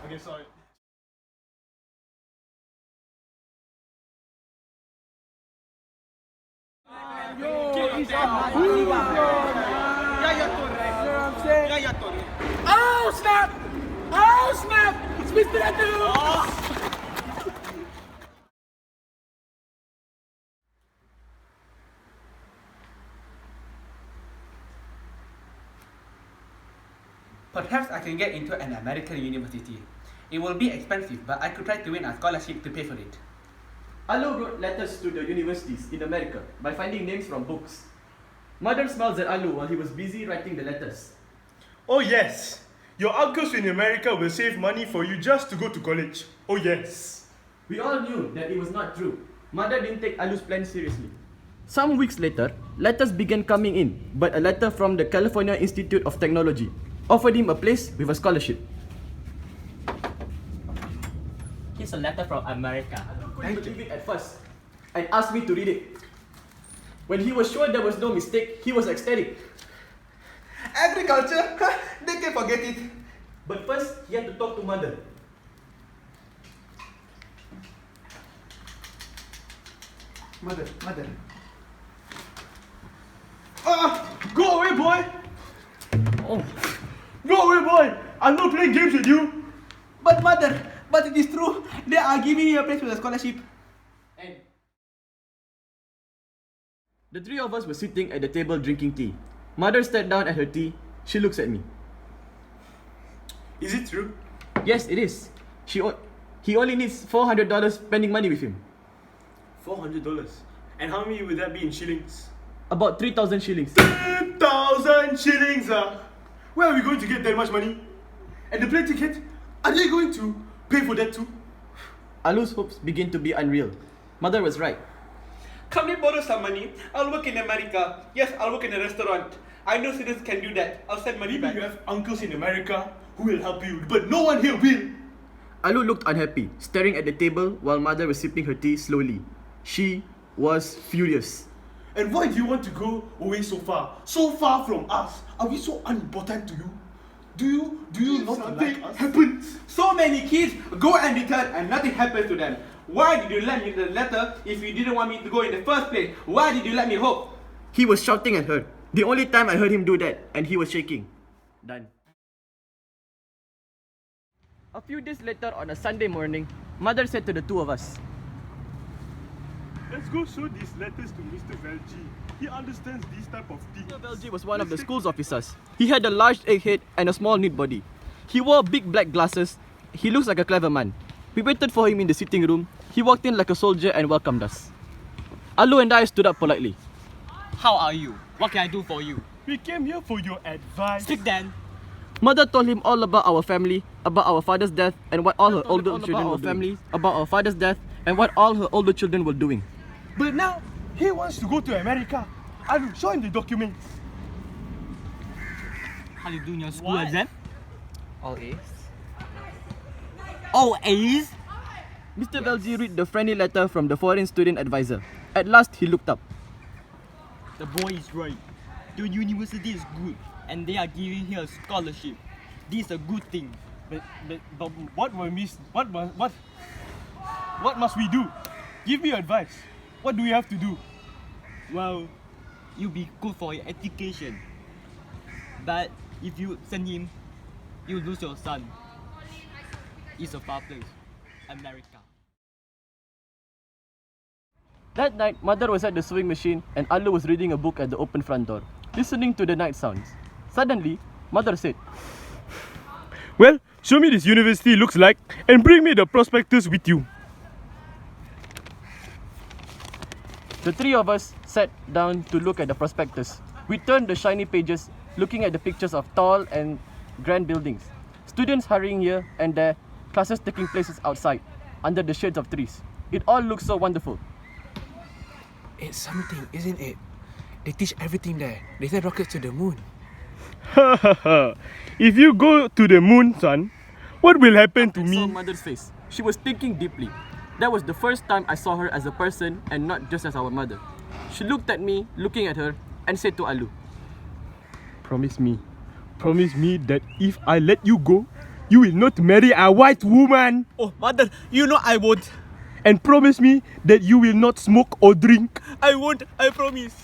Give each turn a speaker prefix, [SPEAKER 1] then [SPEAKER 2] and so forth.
[SPEAKER 1] Okay, sorry.
[SPEAKER 2] Oh snap! Oh snap! It's Mr. Andrew!
[SPEAKER 3] Perhaps I can get into an American university. It will be expensive, but I could try to win a scholarship to pay for it.
[SPEAKER 4] Alu wrote letters to the universities in America by finding names from books. Mother smiles at Alu while he was busy writing the letters.
[SPEAKER 1] Oh yes, your uncles in America will save money for you just to go to college. Oh yes.
[SPEAKER 4] We all knew that it was not true. Mother didn't take Alu's plan seriously. Some weeks later, letters began coming in, but a letter from the California Institute of Technology offered him a place with a scholarship.
[SPEAKER 5] Here's a letter from America.
[SPEAKER 4] I couldn't believe it at first and asked me to read it. When he was sure there was no mistake, he was ecstatic.
[SPEAKER 3] Agriculture? They can forget it.
[SPEAKER 4] But first, he had to talk to Mother.
[SPEAKER 3] Mother.
[SPEAKER 1] Go away, boy!
[SPEAKER 5] Oh,
[SPEAKER 1] Go away, boy! I'm not playing games with you!
[SPEAKER 3] But it is true. They are giving me a place with a scholarship.
[SPEAKER 4] And the three of us were sitting at the table drinking tea. Mother sat down at her tea. She looks at me.
[SPEAKER 1] Is it true?
[SPEAKER 4] Yes, it is. He only needs $400 spending money with him.
[SPEAKER 1] $400. And how many would that be in shillings?
[SPEAKER 4] About 3,000 shillings.
[SPEAKER 1] 10,000 shillings! Where are we going to get that much money? And the plane ticket? Are they going to pay for that too?
[SPEAKER 4] Alu's hopes begin to be unreal. Mother was right.
[SPEAKER 3] Come and borrow some money. I'll work in America. Yes, I'll work in a restaurant. I know students can do that. I'll send money
[SPEAKER 1] Maybe
[SPEAKER 3] back.
[SPEAKER 1] you have uncles in America who will help you, but no one here will.
[SPEAKER 4] Alu looked unhappy, staring at the table while Mother was sipping her tea slowly. She was furious.
[SPEAKER 1] And why do you want to go away so far? So far from us? Are we so unimportant to you? Do you not like us? Happens.
[SPEAKER 3] So many kids go and return and nothing happens to them. Why did you let me the letter if you didn't want me to go in the first place? Why did you let me hope?
[SPEAKER 4] He was shouting at her. The only time I heard him do that, and he was shaking. Done. A few days later, on a Sunday morning, Mother said to the two of us,
[SPEAKER 1] Let's go show these letters to Mr. Velji. He understands these type of things.
[SPEAKER 4] Mr. Velji was one of the school's officers. He had a large egg head and a small neat body. He wore big black glasses. He looks like a clever man. We waited for him in the sitting room. He walked in like a soldier and welcomed us. Alu and I stood up politely.
[SPEAKER 5] how are you? What can I do for you?
[SPEAKER 1] We came here for your advice.
[SPEAKER 5] Speak then.
[SPEAKER 4] Mother told him all about our family, about our father's death, and what all her older children were doing. About our father's death, and what all her older children were doing.
[SPEAKER 1] But now, he wants to go to America. I'll show him the documents.
[SPEAKER 5] How you doing your school
[SPEAKER 6] What?
[SPEAKER 5] exam?
[SPEAKER 6] All A's?
[SPEAKER 5] All A's?
[SPEAKER 4] Mr. Velji read the friendly letter from the foreign student advisor. At last, he looked up.
[SPEAKER 5] The boy is right. The university is good and they are giving her a scholarship. This is a good thing.
[SPEAKER 1] But what must we do? Give me advice. What do we have to do?
[SPEAKER 5] Well, you'll be good for your education. But if you send him, you lose your son. It's a far place. America.
[SPEAKER 4] That night, Mother was at the sewing machine and Alu was reading a book at the open front door, listening to the night sounds. Suddenly, Mother said,
[SPEAKER 1] Well, show me this university looks like and bring me the prospectus with you.
[SPEAKER 4] The three of us sat down to look at the prospectus. We turned the shiny pages, looking at the pictures of tall and grand buildings, students hurrying here and there, classes taking places outside, under the shades of trees. It all looked so wonderful.
[SPEAKER 2] It's something, isn't it? They teach everything there. They send rockets to the moon.
[SPEAKER 1] If you go to the moon, son, what will happen to
[SPEAKER 4] I saw
[SPEAKER 1] me?
[SPEAKER 4] Mother's face. She was thinking deeply. That was the first time I saw her as a person and not just as our mother. She looked at me, looking at her, and said to Alu,
[SPEAKER 1] Promise me that if I let you go, you will not marry a white woman.
[SPEAKER 5] Oh, mother, you know I won't.
[SPEAKER 1] And promise me that you will not smoke or drink.
[SPEAKER 5] I won't, I promise.